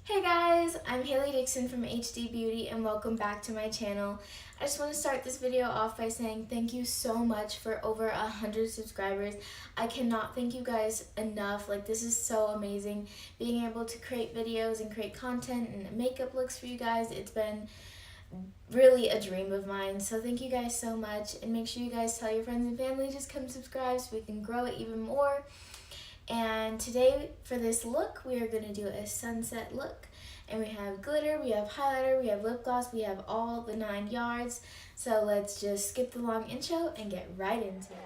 Hey guys, I'm Haley Dixon from HD Beauty and welcome back to my channel. I just want to start this video off by saying thank you so much for over 100 subscribers. I cannot thank you guys enough. Like, this is so amazing. Being able to create videos and create content and makeup looks for you guys, it's been really a dream of mine. So thank you guys so much, and make sure you guys tell your friends and family, just come subscribe so we can grow it even more. And today for this look, we are going to do a sunset look. And we have glitter, we have highlighter, we have lip gloss, we have all the 9 yards. So let's just skip the long intro and get right into it.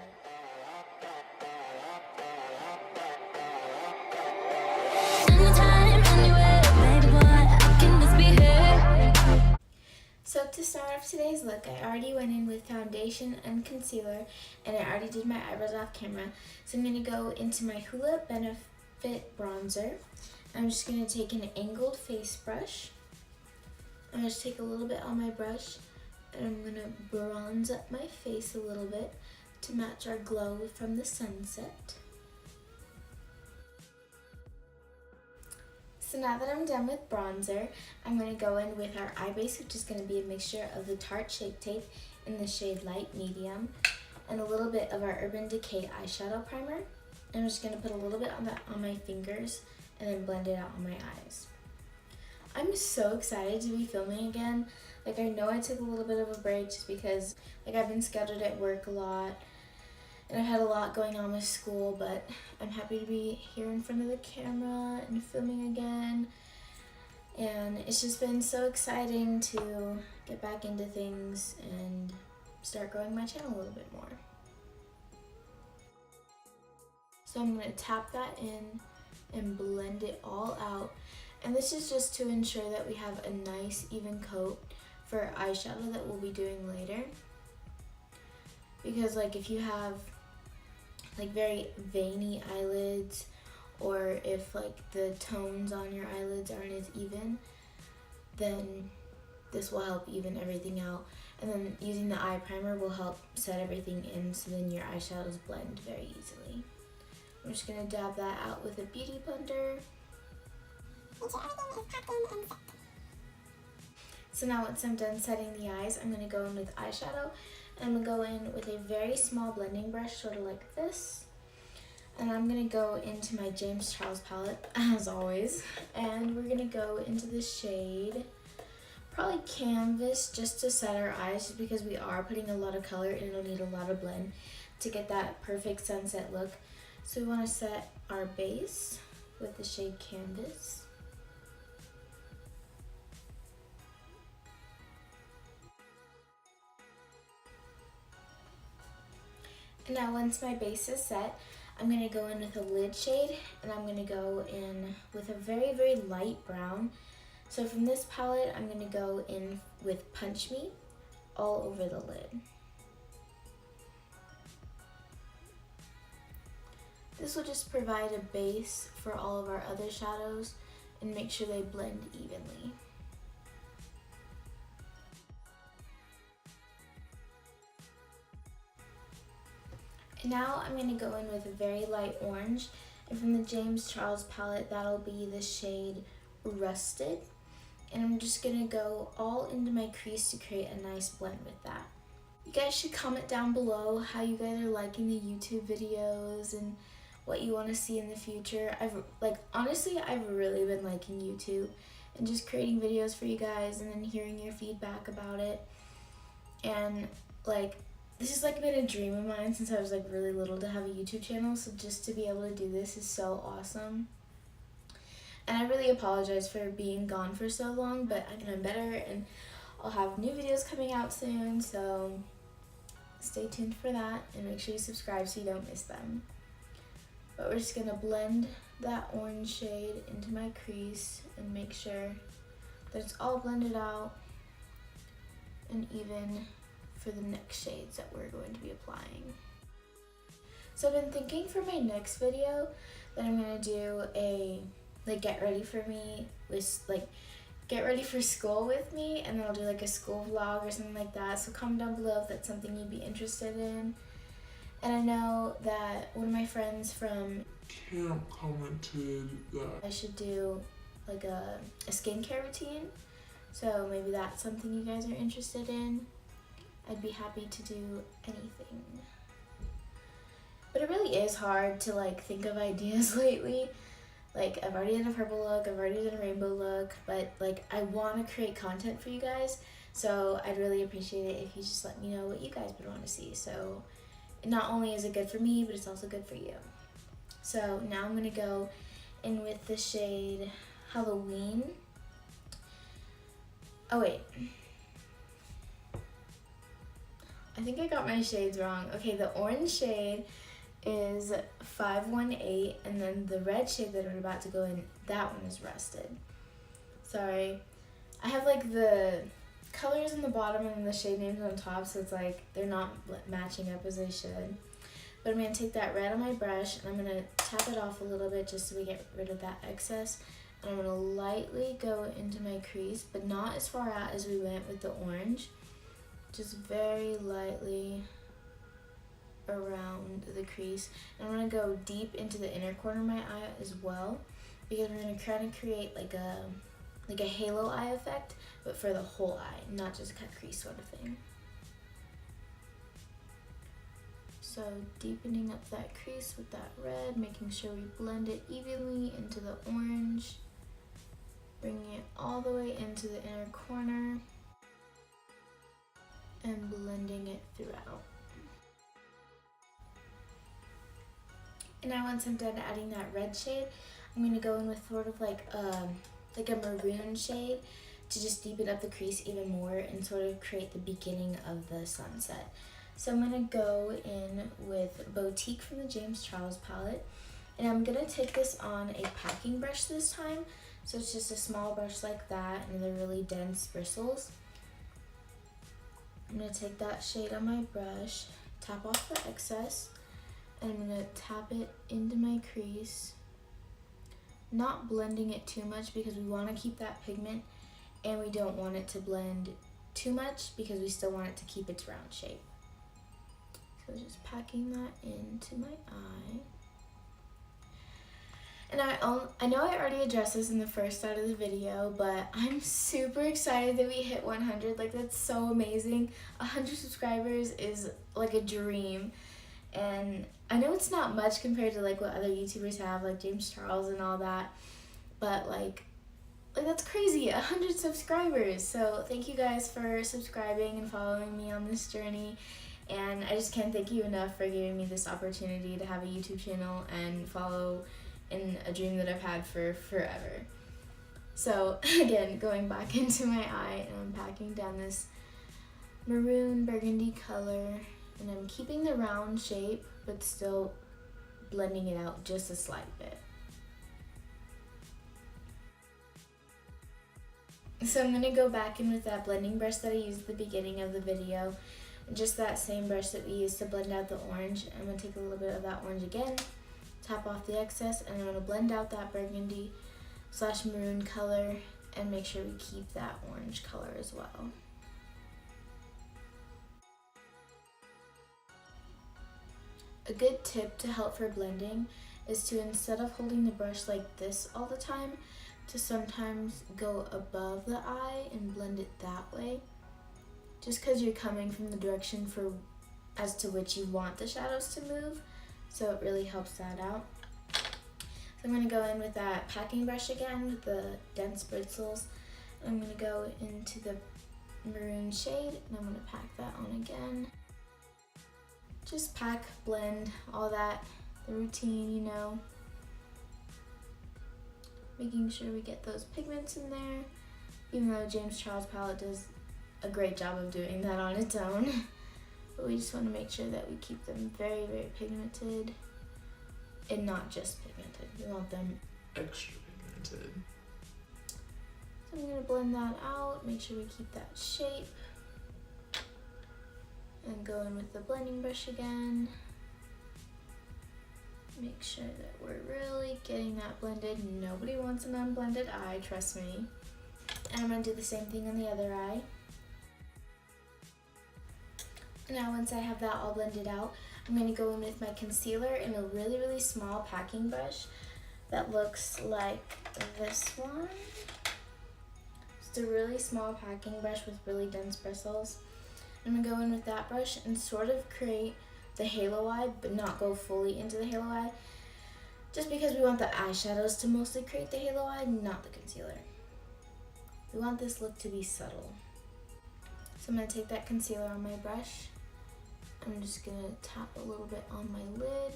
So to start off today's look, I already went in with foundation and concealer, and I already did my eyebrows off camera. So I'm going to go into my Hoola Benefit bronzer. I'm just going to take an angled face brush. I'm going to take a little bit on my brush, and I'm going to bronze up my face a little bit to match our glow from the sunset. So now that I'm done with bronzer, I'm going to go in with our eye base, which is going to be a mixture of the Tarte Shape Tape in the shade Light Medium and a little bit of our Urban Decay eyeshadow primer. I'm just going to put a little bit on my fingers and then blend it out on my eyes. I'm so excited to be filming again. Like, I know I took a little bit of a break just because I've been scheduled at work a lot and I've had a lot going on with school, but I'm happy to be here in front of the camera and filming again. And it's just been so exciting to get back into things and start growing my channel a little bit more. So I'm going to tap that in and blend it all out. And this is just to ensure that we have a nice even coat for eyeshadow that we'll be doing later. Because if you have very veiny eyelids, or if the tones on your eyelids aren't as even, then this will help even everything out. And then using the eye primer will help set everything in, so then your eyeshadows blend very easily. I'm just going to dab that out with a beauty blender. So now once I'm done setting the eyes, I'm going to go in with eyeshadow. And I'm going to go in with a very small blending brush, sort of like this. And I'm going to go into my James Charles palette, as always. And we're going to go into the shade, probably Canvas, just to set our eyes, just because we are putting a lot of color and it'll need a lot of blend to get that perfect sunset look. So we want to set our base with the shade Canvas. And now once my base is set, I'm going to go in with a lid shade, and I'm going to go in with a very, very light brown. So from this palette, I'm going to go in with Punch Me all over the lid. This will just provide a base for all of our other shadows and make sure they blend evenly. And now I'm going to go in with a very light orange, and from the James Charles palette, that'll be the shade Rusted. And I'm just going to go all into my crease to create a nice blend with that. You guys should comment down below how you guys are liking the YouTube videos and what you want to see in the future. Honestly, I've really been liking YouTube and just creating videos for you guys and then hearing your feedback about it. And this has been a dream of mine since I was really little to have a YouTube channel, so just to be able to do this is so awesome. And I really apologize for being gone for so long, but I'm better and I'll have new videos coming out soon, so stay tuned for that and make sure you subscribe so you don't miss them. But we're just going to blend that orange shade into my crease and make sure that it's all blended out and even for the next shades that we're going to be applying. So I've been thinking for my next video that I'm going to do a get ready for me with get ready for school with me, and then I'll do a school vlog or something like that. So comment down below if that's something you'd be interested in. And I know that one of my friends from camp commented that I should do like a skincare routine. So maybe that's something you guys are interested in. I'd be happy to do anything. But it really is hard to like think of ideas lately. Like I've already done a purple look, I've already done a rainbow look, but like I want to create content for you guys. So I'd really appreciate it if you just let me know what you guys would want to see. So not only is it good for me, but it's also good for you. So now I'm going to go in with the shade Halloween. Oh wait. I think I got my shades wrong. Okay, the orange shade is 518, and then the red shade that I'm about to go in, that one is Rusted. Sorry. I have like the colors on the bottom and the shade names on top, so it's like they're not matching up as they should. But I'm going to take that red on my brush and I'm going to tap it off a little bit just so we get rid of that excess. And I'm going to lightly go into my crease, but not as far out as we went with the orange. Just very lightly around the crease. And I'm going to go deep into the inner corner of my eye as well, because we're going to kind of create like a halo eye effect, but for the whole eye, not just cut crease sort of thing. So deepening up that crease with that red, making sure we blend it evenly into the orange, bringing it all the way into the inner corner, and blending it throughout. And now once I'm done adding that red shade, I'm going to go in with sort of like a maroon shade to just deepen up the crease even more and sort of create the beginning of the sunset. So I'm going to go in with Boutique from the James Charles palette, and I'm going to take this on a packing brush this time. So it's just a small brush like that, and they're really dense bristles. I'm going to take that shade on my brush, tap off the excess, and I'm going to tap it into my crease, not blending it too much because we want to keep that pigment, and we don't want it to blend too much because we still want it to keep its round shape. So just packing that into my eye. And I know I already addressed this in the first side of the video, but I'm super excited that we hit 100. Like, that's so amazing. 100 subscribers is like a dream. And I know it's not much compared to like what other YouTubers have, like James Charles and all that, but like that's crazy, 100 subscribers. So thank you guys for subscribing and following me on this journey. And I just can't thank you enough for giving me this opportunity to have a YouTube channel and follow in a dream that I've had for forever. So again, going back into my eye, and I'm packing down this maroon burgundy color, and I'm keeping the round shape but still blending it out just a slight bit. So I'm going to go back in with that blending brush that I used at the beginning of the video, and just that same brush that we used to blend out the orange. I'm going to take a little bit of that orange again, tap off the excess, and I'm going to blend out that burgundy / maroon color and make sure we keep that orange color as well. A good tip to help for blending is to, instead of holding the brush like this all the time, to sometimes go above the eye and blend it that way. Just because you're coming from the direction as to which you want the shadows to move, so it really helps that out. So I'm going to go in with that packing brush again with the dense bristles. I'm going to go into the maroon shade, and I'm going to pack that on again. Just pack, blend, all that, the routine, you know. Making sure we get those pigments in there, even though James Charles palette does a great job of doing that on its own. But we just want to make sure that we keep them very, very pigmented, and not just pigmented. We want them extra pigmented. So I'm going to blend that out, make sure we keep that shape, and go in with the blending brush again. Make sure that we're really getting that blended. Nobody wants an unblended eye, trust me. And I'm going to do the same thing on the other eye. Now once I have that all blended out, I'm going to go in with my concealer in a really, really small packing brush that looks like this one. It's a really small packing brush with really dense bristles. I'm gonna go in with that brush and sort of create the halo eye, but not go fully into the halo eye, just because we want the eyeshadows to mostly create the halo eye, not the concealer. We want this look to be subtle. So I'm gonna take that concealer on my brush. I'm just gonna tap a little bit on my lid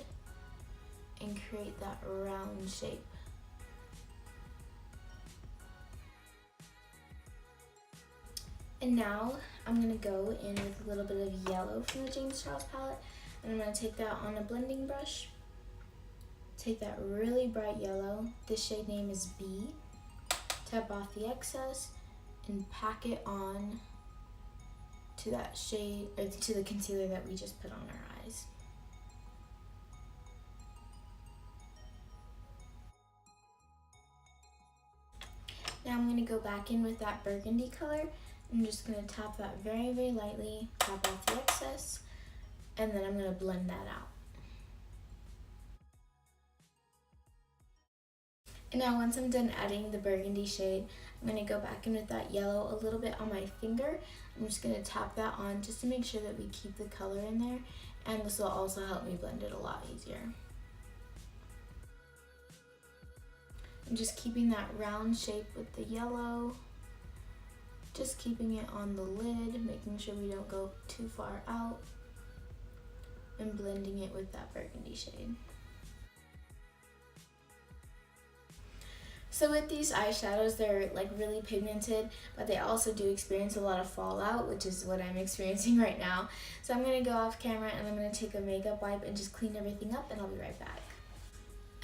and create that round shape. And now I'm gonna go in with a little bit of yellow from the James Charles palette, and I'm gonna take that on a blending brush. Take that really bright yellow, this shade name is B, tap off the excess and pack it on to that shade, or to the concealer that we just put on our eyes. Now I'm gonna go back in with that burgundy color. I'm just gonna tap that very, very lightly, tap off the excess, and then I'm gonna blend that out. And now once I'm done adding the burgundy shade, I'm gonna go back in with that yellow a little bit on my finger. I'm just gonna tap that on just to make sure that we keep the color in there, and this will also help me blend it a lot easier. I'm just keeping that round shape with the yellow, just keeping it on the lid, making sure we don't go too far out, and blending it with that burgundy shade. So with these eyeshadows, they're like really pigmented, but they also do experience a lot of fallout, which is what I'm experiencing right now. So I'm gonna go off camera and I'm gonna take a makeup wipe and just clean everything up, and I'll be right back.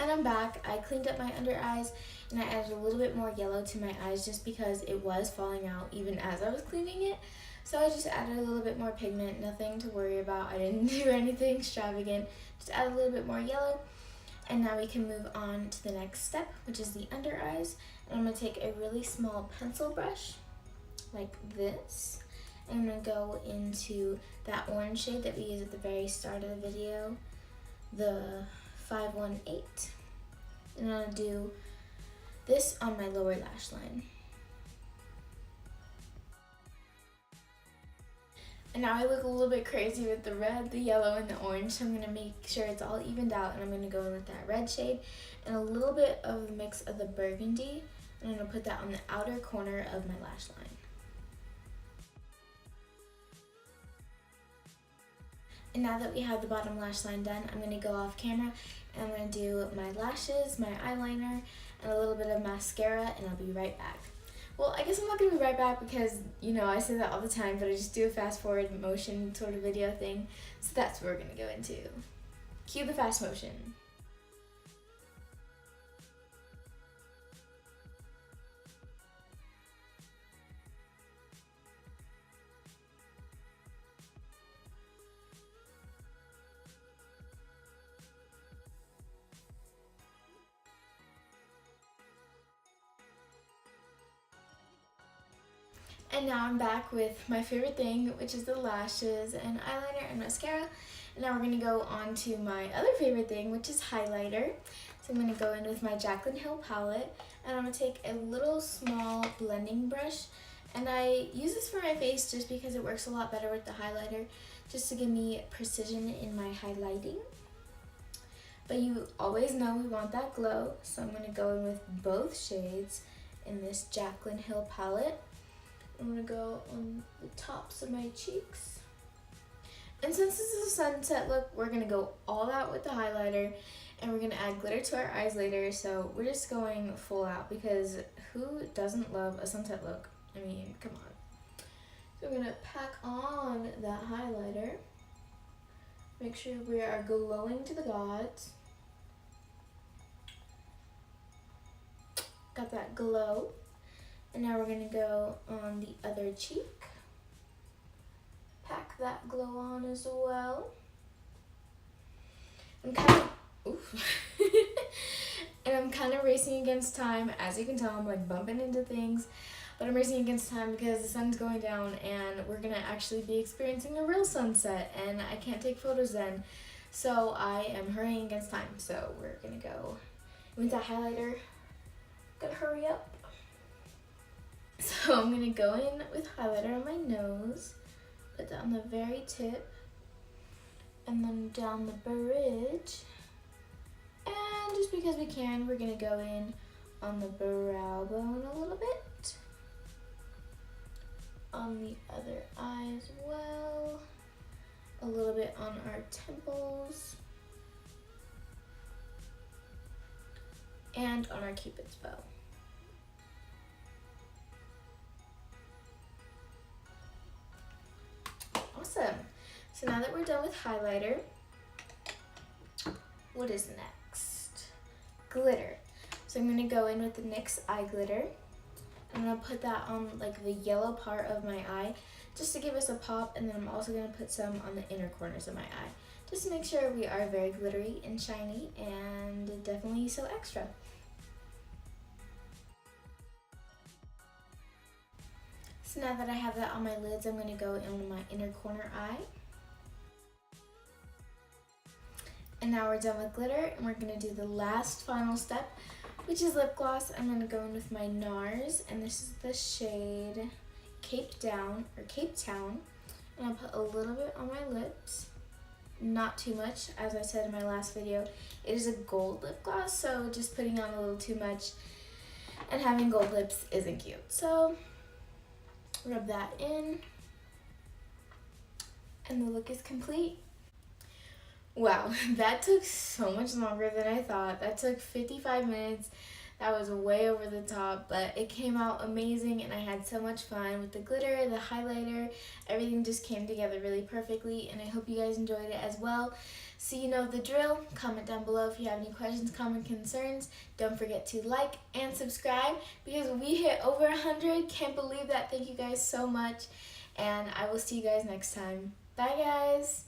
And I'm back. I cleaned up my under eyes and I added a little bit more yellow to my eyes just because it was falling out even as I was cleaning it. So I just added a little bit more pigment, nothing to worry about. I didn't do anything extravagant, just add a little bit more yellow. And now we can move on to the next step, which is the under eyes. And I'm gonna take a really small pencil brush, like this. And I'm gonna go into that orange shade that we used at the very start of the video, the 518. And I'm gonna do this on my lower lash line. And now I look a little bit crazy with the red, the yellow, and the orange, so I'm gonna make sure it's all evened out, and I'm gonna go in with that red shade and a little bit of a mix of the burgundy, and I'm gonna put that on the outer corner of my lash line. And now that we have the bottom lash line done, I'm gonna go off camera and I'm gonna do my lashes, my eyeliner, and a little bit of mascara, and I'll be right back. Well, I guess I'm not gonna be right back because, you know, I say that all the time, but I just do a fast forward motion sort of video thing. So that's what we're gonna go into. Cue the fast motion. And now I'm back with my favorite thing, which is the lashes and eyeliner and mascara. And now we're gonna go on to my other favorite thing, which is highlighter. So I'm gonna go in with my Jaclyn Hill palette, and I'm gonna take a little small blending brush. And I use this for my face just because it works a lot better with the highlighter, just to give me precision in my highlighting. But you always know we want that glow, so I'm gonna go in with both shades in this Jaclyn Hill palette. I'm gonna go on the tops of my cheeks. And since this is a sunset look, we're gonna go all out with the highlighter, and we're gonna add glitter to our eyes later, so we're just going full out because who doesn't love a sunset look? I mean, come on. So we're gonna pack on that highlighter. Make sure we are glowing to the gods. Got that glow. And now we're gonna go on the other cheek. Pack that glow on as well. And I'm kind of racing against time. As you can tell, I'm like bumping into things, but I'm racing against time because the sun's going down and we're gonna actually be experiencing a real sunset, and I can't take photos then. So I am hurrying against time. So we're gonna go with that highlighter. Gotta hurry up. So I'm gonna go in with highlighter on my nose, put that on the very tip, and then down the bridge. And just because we can, we're gonna go in on the brow bone a little bit. On the other eye as well. A little bit on our temples. And on our Cupid's bow. Awesome. So now that we're done with highlighter, what is next? Glitter. So I'm gonna go in with the NYX eye glitter. I'm gonna put that on like the yellow part of my eye just to give us a pop, and then I'm also gonna put some on the inner corners of my eye just to make sure we are very glittery and shiny and definitely so extra. So now that I have that on my lids, I'm gonna go in my inner corner eye. And now we're done with glitter, and we're gonna do the last final step, which is lip gloss. I'm gonna go in with my NARS, and this is the shade Cape Town. And I'll put a little bit on my lips, not too much. As I said in my last video, it is a gold lip gloss, so just putting on a little too much and having gold lips isn't cute. So rub that in, and the look is complete. Wow, that took so much longer than I thought. That took 55 minutes. That was way over the top, but it came out amazing, and I had so much fun with the glitter, the highlighter. Everything just came together really perfectly, and I hope you guys enjoyed it as well. So you know the drill. Comment down below if you have any questions, comment, concerns. Don't forget to like and subscribe because we hit over 100. Can't believe that. Thank you guys so much, and I will see you guys next time. Bye, guys.